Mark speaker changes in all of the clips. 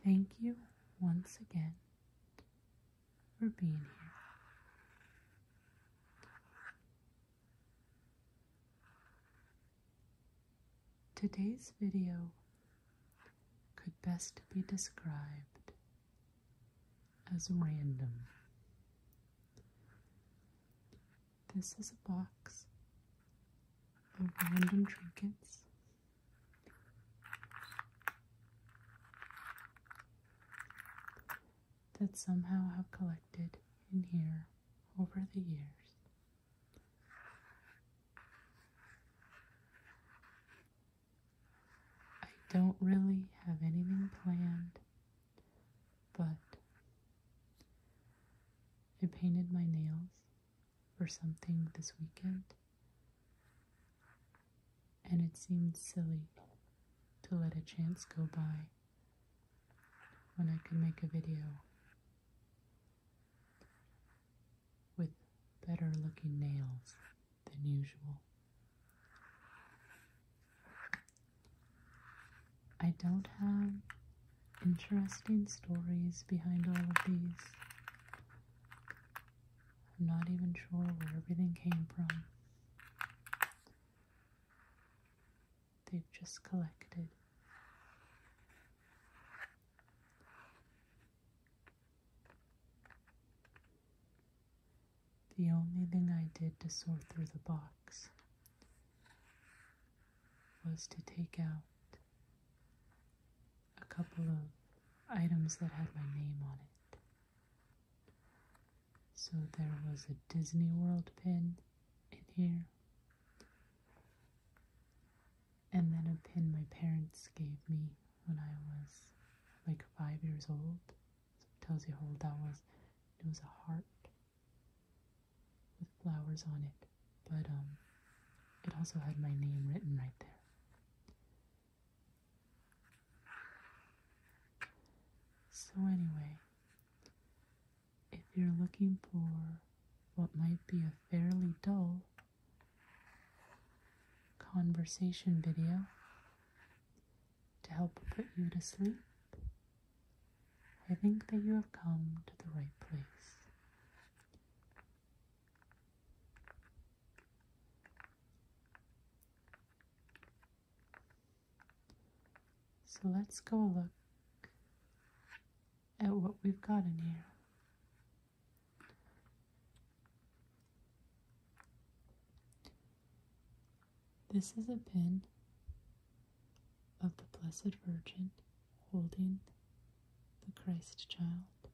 Speaker 1: Thank you once again for being here. Today's video could best be described as random. This is a box of random trinkets that somehow have collected in here over the years. I don't really have anything planned, but I painted my nails for something this weekend, and it seemed silly to let a chance go by when I could make a video with better looking nails than usual. I don't have interesting stories behind all of these. I'm not even sure where everything came from. They've just collected. The only thing I did to sort through the box was to take out a couple of items that had my name on it. So there was a Disney World pin in here, and then a pin my parents gave me when I was like 5 years old. So it tells you how old that was. It was a heart with flowers on it, but it also had my name written right there. So anyway, if you're looking for what might be a fairly dull conversation video to help put you to sleep, I think that you have come to the right place. So let's go look at what we've got in here. This is a pin of the Blessed Virgin holding the Christ child.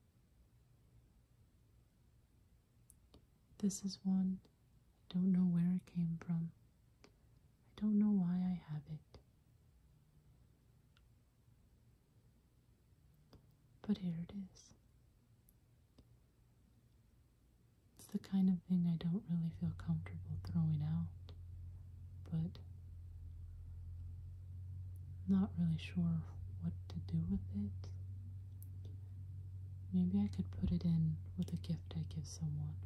Speaker 1: This is one, I don't know where it came from. I don't know why I have it. But here it is. It's the kind of thing I don't really feel comfortable throwing out, but not really sure what to do with it. Maybe I could put it in with a gift I give someone.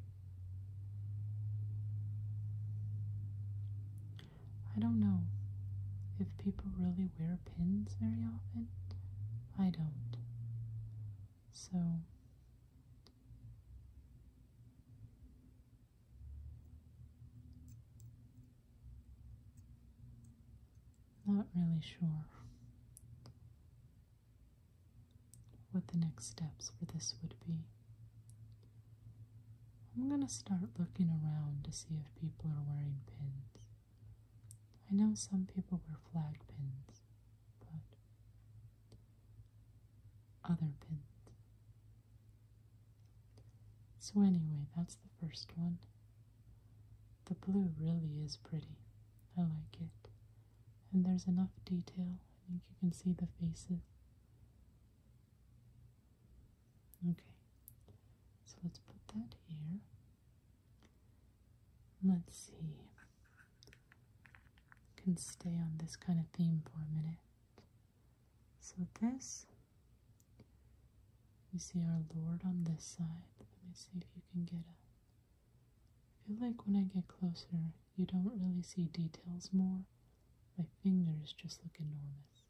Speaker 1: I don't know if people really wear pins very often. I don't. So not really sure what the next steps for this would be. I'm gonna start looking around to see if people are wearing pins. I know some people wear flag pins, but other pins. So anyway, that's the first one. The blue really is pretty. I like it. And there's enough detail. I think you can see the faces. Okay, so let's put that here. Let's see. Can stay on this kind of theme for a minute. So this, you see our Lord on this side. Let me see if you can get a... I feel like when I get closer, you don't really see details more. My fingers just look enormous.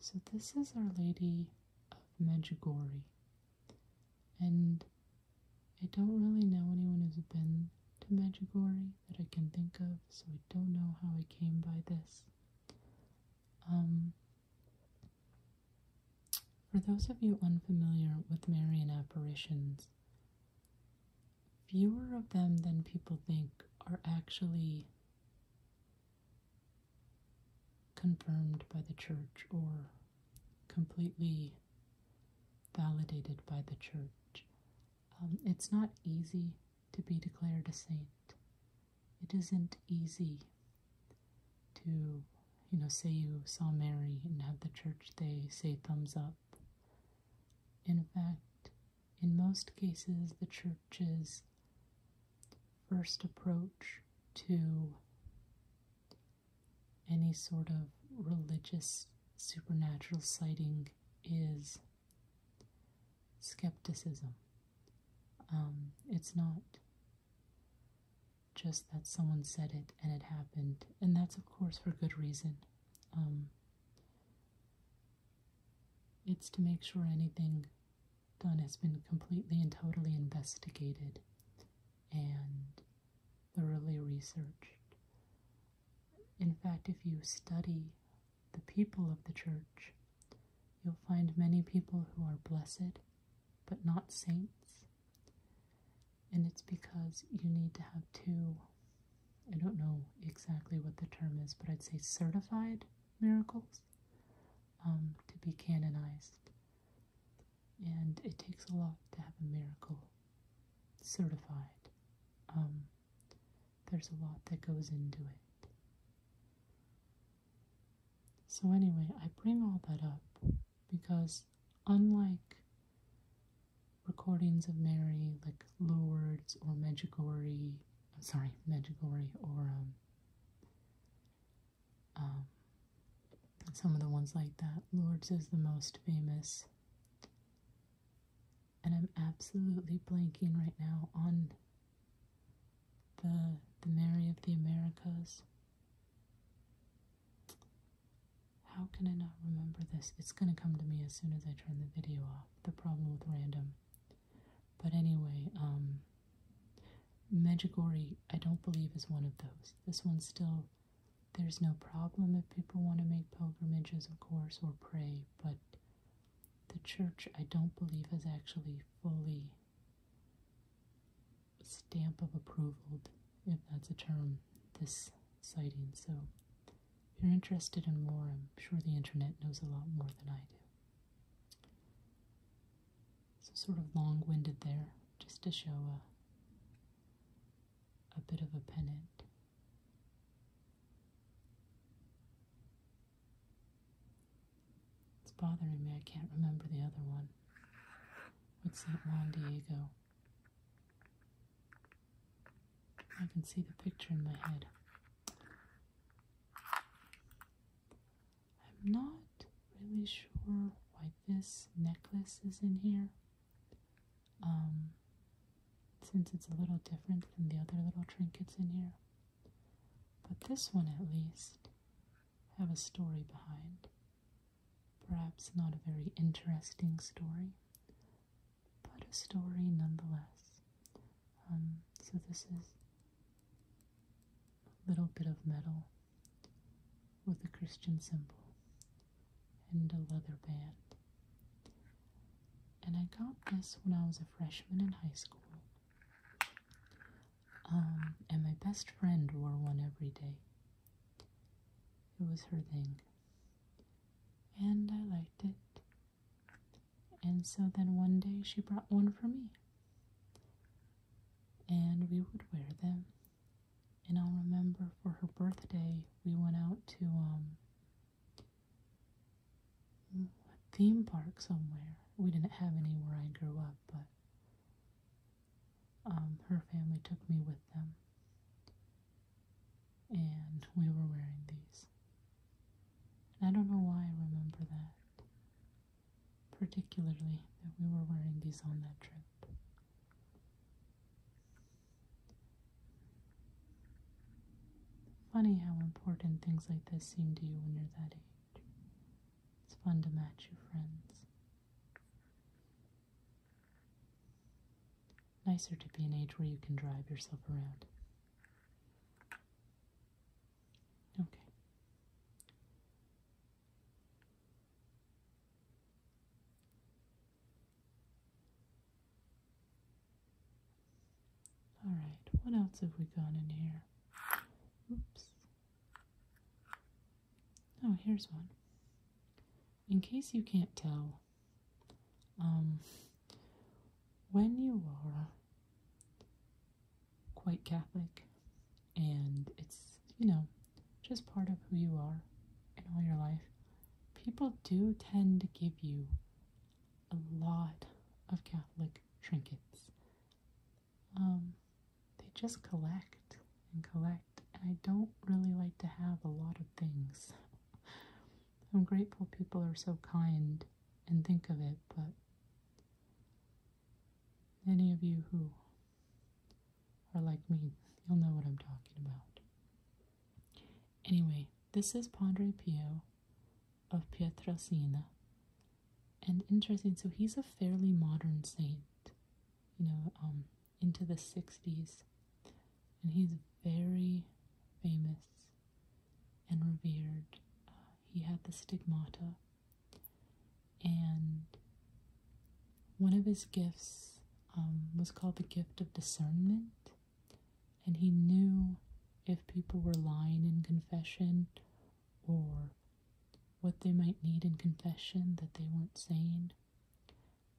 Speaker 1: So this is Our Lady of Medjugorje, and I don't really know anyone who's been to Medjugorje that I can think of, so I don't know how I came by this. For those of you unfamiliar with Marian apparitions, fewer of them than people think are actually confirmed by the church or completely validated by the church. It's not easy to be declared a saint. It isn't easy to, say you saw Mary and have the church, they say thumbs up. In fact, in most cases, the church's first approach to any sort of religious supernatural sighting is skepticism. It's not just that someone said it and it happened, and that's of course for good reason. It's to make sure anything done has been completely and totally investigated and thoroughly researched. In fact, if you study the people of the church, you'll find many people who are blessed, but not saints. And it's because you need to have two, I don't know exactly what the term is, but I'd say certified miracles to be canonized. And it takes a lot to have a miracle certified. There's a lot that goes into it. So anyway, I bring all that up because unlike recordings of Mary like Lourdes or Medjugorje, or some of the ones like that, Lourdes is the most famous. And I'm absolutely blanking right now on the Mary of the Americas. How can I not remember this? It's going to come to me as soon as I turn the video off. The problem with random. But anyway, Medjugorje, I don't believe is one of those. This one's still, there's no problem if people want to make pilgrimages, of course, or pray, but the church, I don't believe, has actually fully stamp of approval, if that's a term, this sighting. So if you're interested in more, I'm sure the internet knows a lot more than I do. So sort of long-winded there, just to show a bit of a pennant. It's bothering me, I can't remember the other one. With St. Juan Diego. I can see the picture in my head. I'm not really sure why this necklace is in here. Since it's a little different than the other little trinkets in here. But this one at least have a story behind. Perhaps not a very interesting story, but a story nonetheless. So this is a little bit of metal with a Christian symbol and a leather band. And I got this when I was a freshman in high school. And my best friend wore one every day. It was her thing. And I liked it. And so then one day she brought one for me. And we would wear them. And I'll remember for her birthday, we went out to a theme park somewhere. We didn't have any where I grew up, but her family took me with them. And we were wearing these. And I don't know why I remember that. Particularly that we were wearing these on that trip. Funny how important things like this seem to you when you're that age. It's fun to match your friends. Nicer to be an age where you can drive yourself around. Okay. Alright, what else have we got in here? Oops. Oh, here's one. In case you can't tell, when you are quite Catholic and it's, just part of who you are in all your life, people do tend to give you a lot of Catholic trinkets. They just collect and collect, and I don't really like to have a lot of things. I'm grateful people are so kind and think of it, but any of you who are like me, you'll know what I'm talking about. Anyway, this is Padre Pio of Pietro, Siena. And interesting, so he's a fairly modern saint, into the 60s. And he's very famous and revered. He had the stigmata. And one of his gifts was called the gift of discernment. And he knew if people were lying in confession or what they might need in confession that they weren't saying.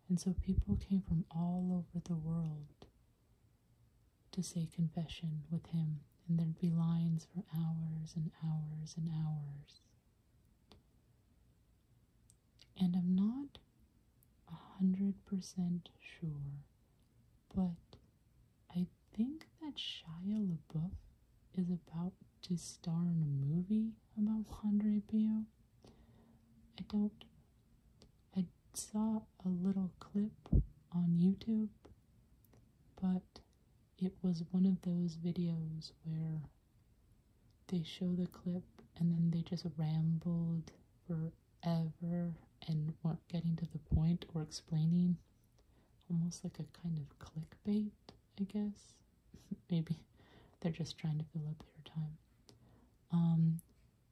Speaker 1: And so people came from all over the world to say confession with him, and there'd be lines for hours and hours and hours. And I'm not 100% sure, but I think that Shia LaBeouf is about to star in a movie about Padre Pio. I saw a little clip on YouTube, but it was one of those videos where they show the clip and then they just rambled forever and weren't getting to the point or explaining, almost like a kind of clickbait, I guess. Maybe they're just trying to fill up their time.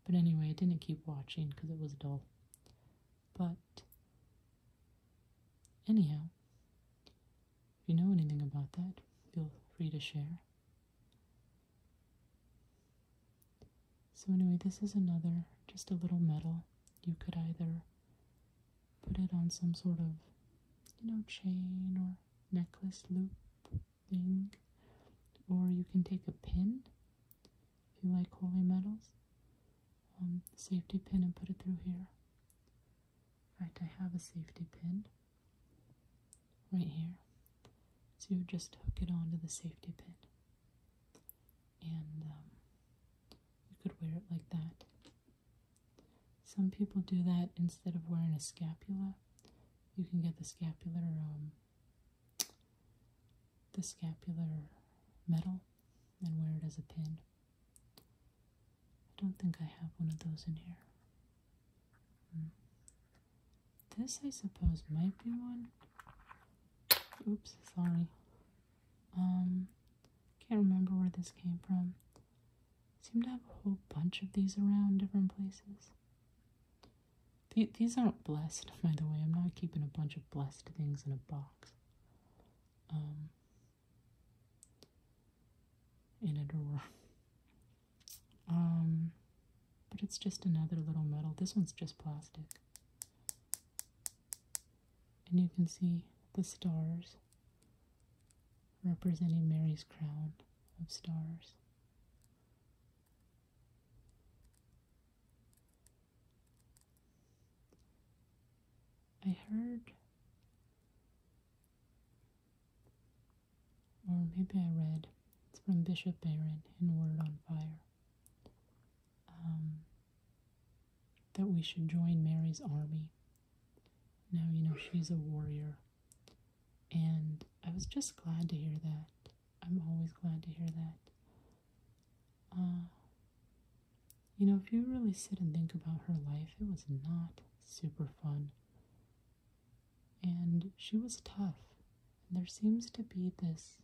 Speaker 1: But anyway, I didn't keep watching because it was dull. But anyhow, if you know anything about that, feel free to share. So anyway, this is another, just a little medal. You could either put it on some sort of, chain or necklace loop thing, or you can take a pin, if you like holy medals, safety pin, and put it through here. In fact, I have a safety pin right here. So you just hook it onto the safety pin. And you could wear it like that. Some people do that instead of wearing a scapula. You can get the scapular medal and wear it as a pin. I don't think I have one of those in here. This, I suppose, might be one. Oops, sorry. Can't remember where this came from. Seem to have a whole bunch of these around different places. These aren't blessed, by the way. I'm not keeping a bunch of blessed things in a box. In a drawer. But it's just another little medal. This one's just plastic. And you can see the stars representing Mary's crown of stars. I heard, or maybe I read, it's from Bishop Barron in Word on Fire, that we should join Mary's army. Now, she's a warrior, and I was just glad to hear that. I'm always glad to hear that. If you really sit and think about her life, it was not super fun. And she was tough. And there seems to be this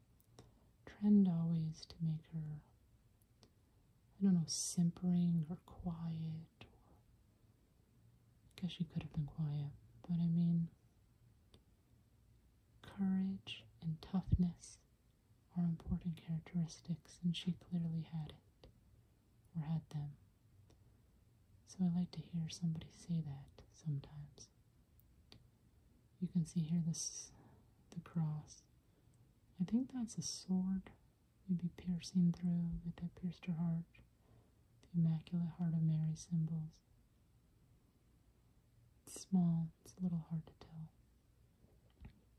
Speaker 1: trend always to make her, I don't know, simpering or quiet. Or I guess she could have been quiet. But I mean, courage and toughness are important characteristics, and she clearly had it, or had them. So I like to hear somebody say that sometimes. You can see here the cross. I think that's a sword, maybe piercing through, that pierced her heart. The Immaculate Heart of Mary symbols. It's small, it's a little hard to tell.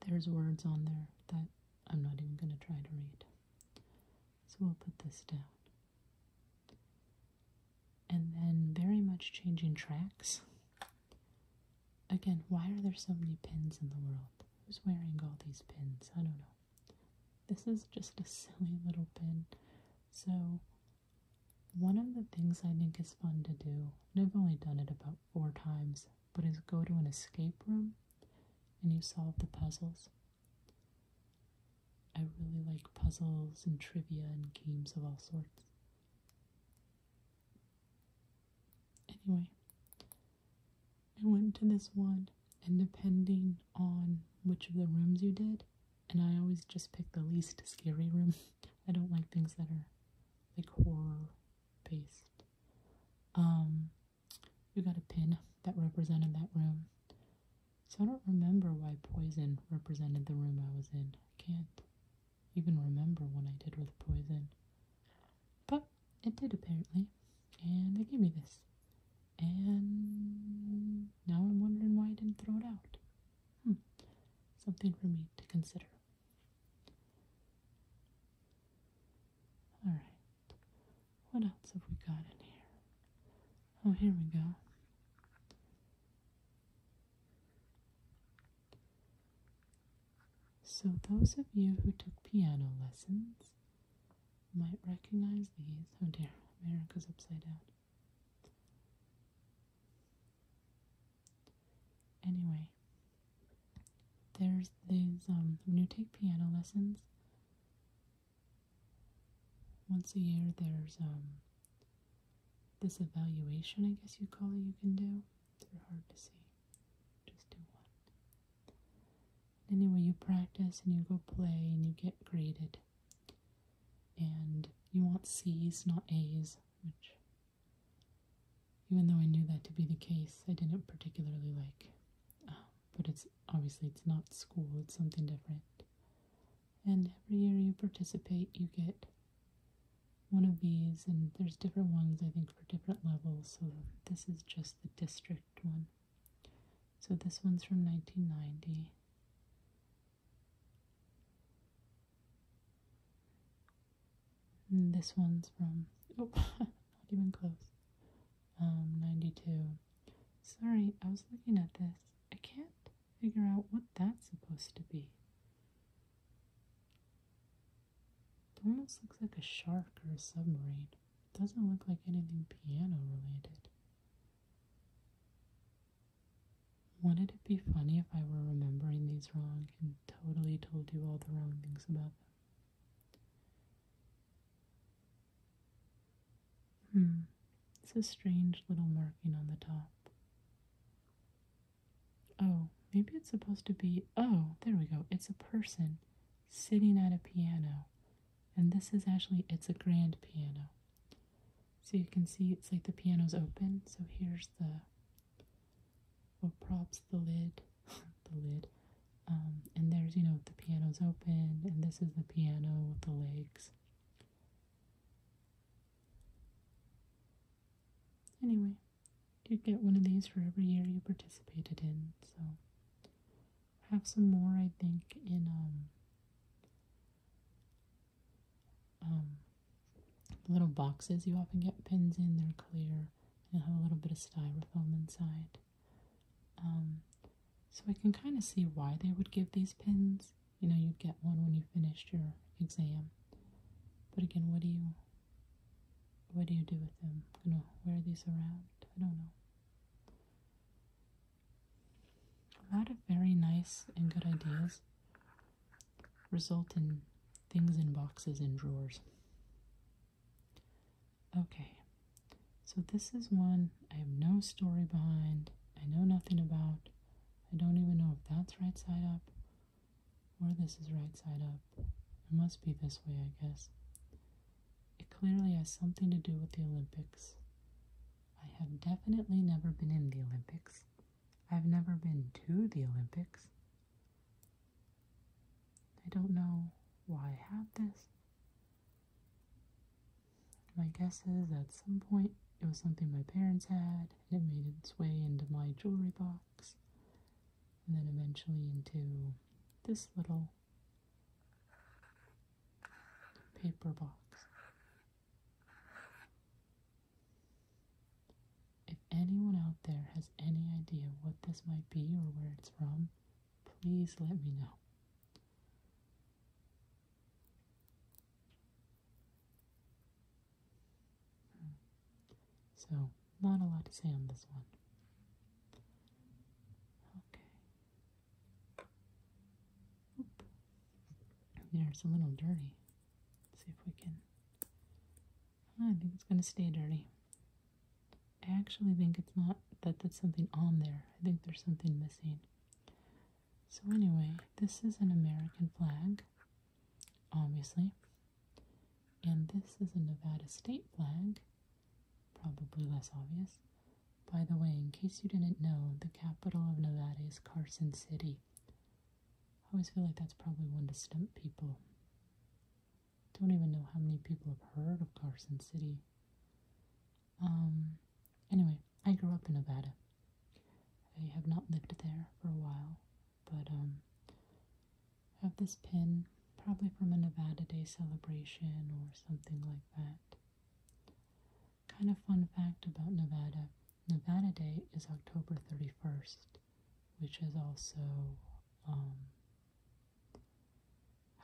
Speaker 1: There's words on there that I'm not even going to try to read. So we'll put this down. And then very much changing tracks. Again, why are there so many pins in the world? Who's wearing all these pins? I don't know. This is just a silly little pin. So, one of the things I think is fun to do, and I've only done it about 4 times, but is go to an escape room and you solve the puzzles. I really like puzzles and trivia and games of all sorts. Anyway, I went to this one, and depending on which of the rooms you did, and I always just pick the least scary room. I don't like things that are like horror based. You got a pin that represented that room. So I don't remember why poison represented the room I was in. I can't even remember when I did with poison. But it did apparently. And they gave me this. And now I'm wondering why I didn't throw it out. Something for me to consider. Alright. What else have we got in here? Oh, here we go. So those of you who took piano lessons might recognize these. Oh dear, America's upside down. Anyway, there's these, when you take piano lessons, once a year there's this evaluation, I guess you call it, you can do. They're hard to see. Just do one. Anyway, you practice and you go play and you get graded. And you want C's, not A's, which, even though I knew that to be the case, I didn't particularly like. But it's obviously it's not school, it's something different. And every year you participate, you get one of these, and there's different ones, I think, for different levels. So this is just the district one. So this one's from 1990. And this one's from, oh, not even close, 92. Sorry, I was looking at this. I can't figure out what that's supposed to be. It almost looks like a shark or a submarine. It doesn't look like anything piano related. Wouldn't it be funny if I were remembering these wrong and totally told you all the wrong things about them? It's a strange little marking on the top. Oh, maybe it's supposed to be, oh, there we go. It's a person sitting at a piano. And this is actually, it's a grand piano. So you can see it's like the piano's open. So here's what props the lid, and there's, the piano's open, and this is the piano with the legs. Anyway, you get one of these for every year you participated in. So have some more, I think, in little boxes. You often get pins in, they're clear, and have a little bit of styrofoam inside. So I can kind of see why they would give these pins. You'd get one when you finished your exam. But again, what do you do with them? I'm gonna wear these around? I don't know. a lot of very nice and good ideas result in things in boxes and drawers. Okay, so this is one I have no story behind, I know nothing about, I don't even know if that's right side up or this is right side up. It must be this way, I guess. It clearly has something to do with the Olympics. I have definitely never been in the Olympics. I've never been to the Olympics. I don't know why I have this. My guess is at some point it was something my parents had, and it made its way into my jewelry box, and then eventually into this little paper box. If anyone out there has any idea what this might be or where it's from, please let me know. So, not a lot to say on this one. Okay. Oop. There's a little dirty. Let's see if we can... I think it's going to stay dirty. I actually think it's not that there's something on there. I think there's something missing. So anyway, this is an American flag, obviously. And this is a Nevada state flag. Probably less obvious. By the way, in case you didn't know, the capital of Nevada is Carson City. I always feel like that's probably one to stump people. Don't even know how many people have heard of Carson City. Anyway, I grew up in Nevada. I have not lived there for a while, but I have this pin, probably from a Nevada Day celebration or something like that. Kind of fun fact about Nevada. Nevada Day is October 31st, which is also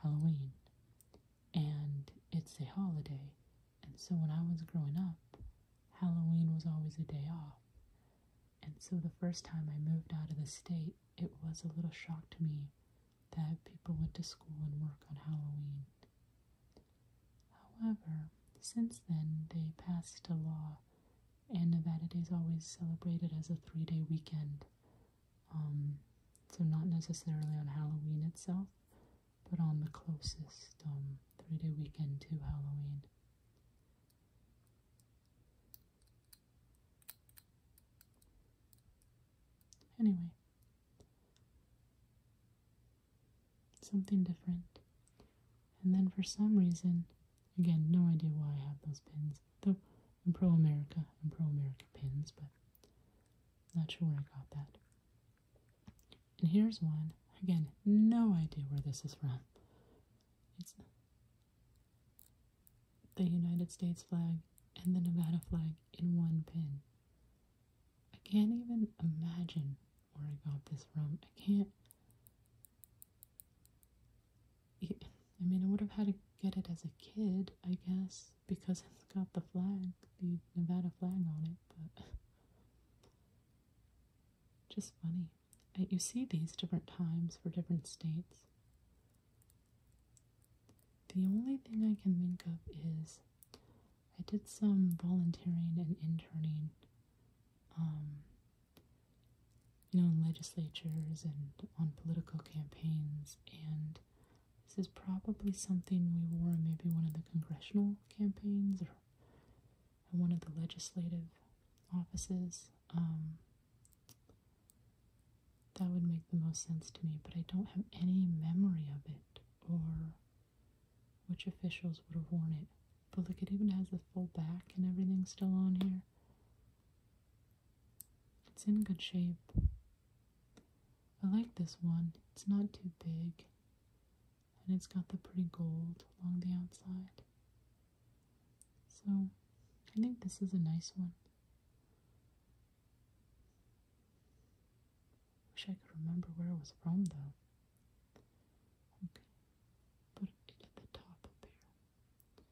Speaker 1: Halloween. And it's a holiday. And so when I was growing up, Halloween was always a day off. And so the first time I moved out of the state, it was a little shock to me that people went to school and work on Halloween. However, since then, they passed a law, and Nevada Day is always celebrated as a 3-day weekend. So not necessarily on Halloween itself, but on the closest 3-day weekend to Halloween. Anyway, something different. And then for some reason, again, no idea why I have those pins. Though I'm pro-America pins, but not sure where I got that. And here's one. Again, no idea where this is from. It's the United States flag and the Nevada flag in one pin. I can't even imagine where I got this from. I mean, I would have had to get it as a kid, I guess, because it's got the flag, the Nevada flag on it, but just funny. You see these different times for different states. The only thing I can think of is I did some volunteering and interning, in legislatures and on political campaigns, and this is probably something we wore in maybe one of the congressional campaigns or in one of the legislative offices. That would make the most sense to me, but I don't have any memory of it or which officials would have worn it. But look, it even has the full back and everything still on here. It's in good shape. I like this one. It's not too big. And it's got the pretty gold along the outside. So, I think this is a nice one. Wish I could remember where it was from, though. Okay, put it at the top up here.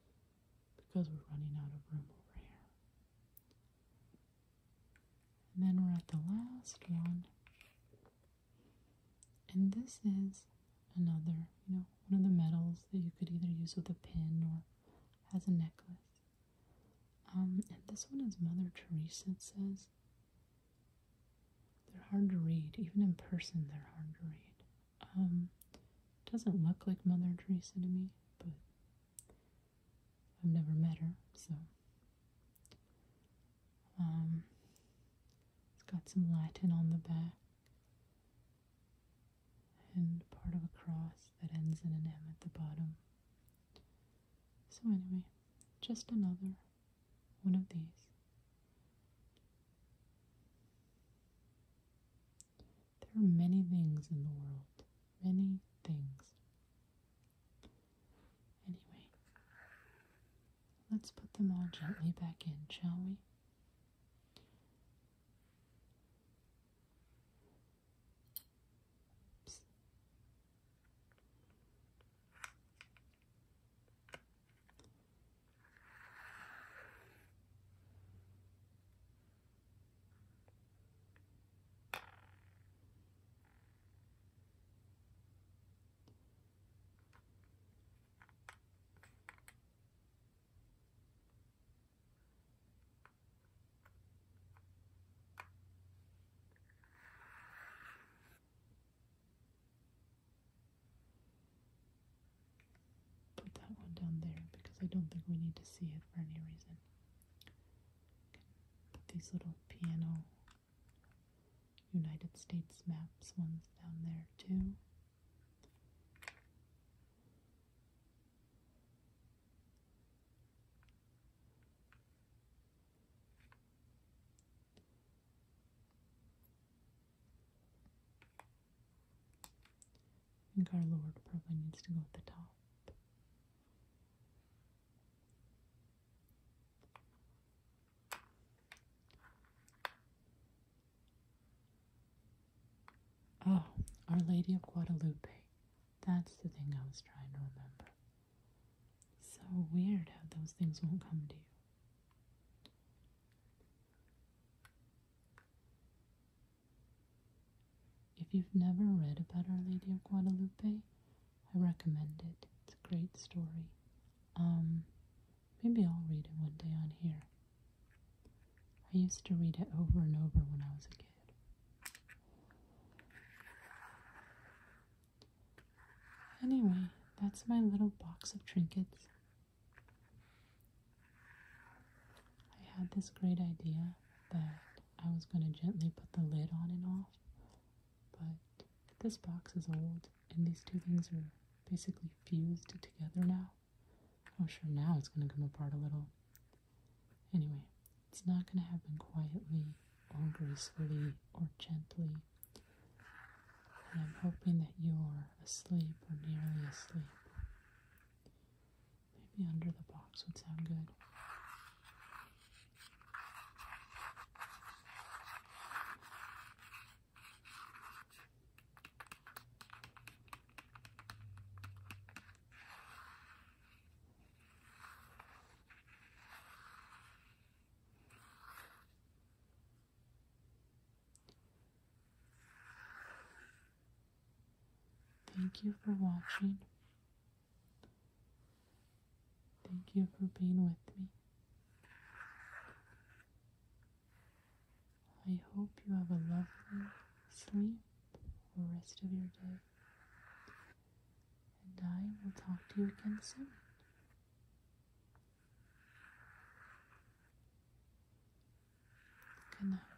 Speaker 1: Because we're running out of room over here. And then we're at the last one. this is another, one of the medals that you could either use with a pin or as a necklace. And this one is Mother Teresa, it says. They're hard to read. Even in person, they're hard to read. Doesn't look like Mother Teresa to me, but I've never met her, so. It's got some Latin on the back and part of a cross that ends in an M at the bottom. So anyway, just another one of these. There are many things in the world. Many things. Anyway, let's put them all gently back in, shall we? Put that one down there because I don't think we need to see it for any reason. Put these little piano United States maps ones down there too. I think our Lord probably needs to go at the top. Oh, Our Lady of Guadalupe. That's the thing I was trying to remember. So weird how those things won't come to you. If you've never read about Our Lady of Guadalupe, I recommend it. It's a great story. Maybe I'll read it one day on here. I used to read it over and over when I was a kid. Anyway, that's my little box of trinkets. I had this great idea that I was going to gently put the lid on and off, but this box is old, and these two things are basically fused together now. Oh, sure, now it's going to come apart a little. Anyway, it's not going to happen quietly or gracefully or gently. And I'm hoping that you're asleep or nearly asleep. Maybe under the box would sound good. Thank you for watching. Thank you for being with me. I hope you have a lovely sleep for the rest of your day. And I will talk to you again soon. Good night.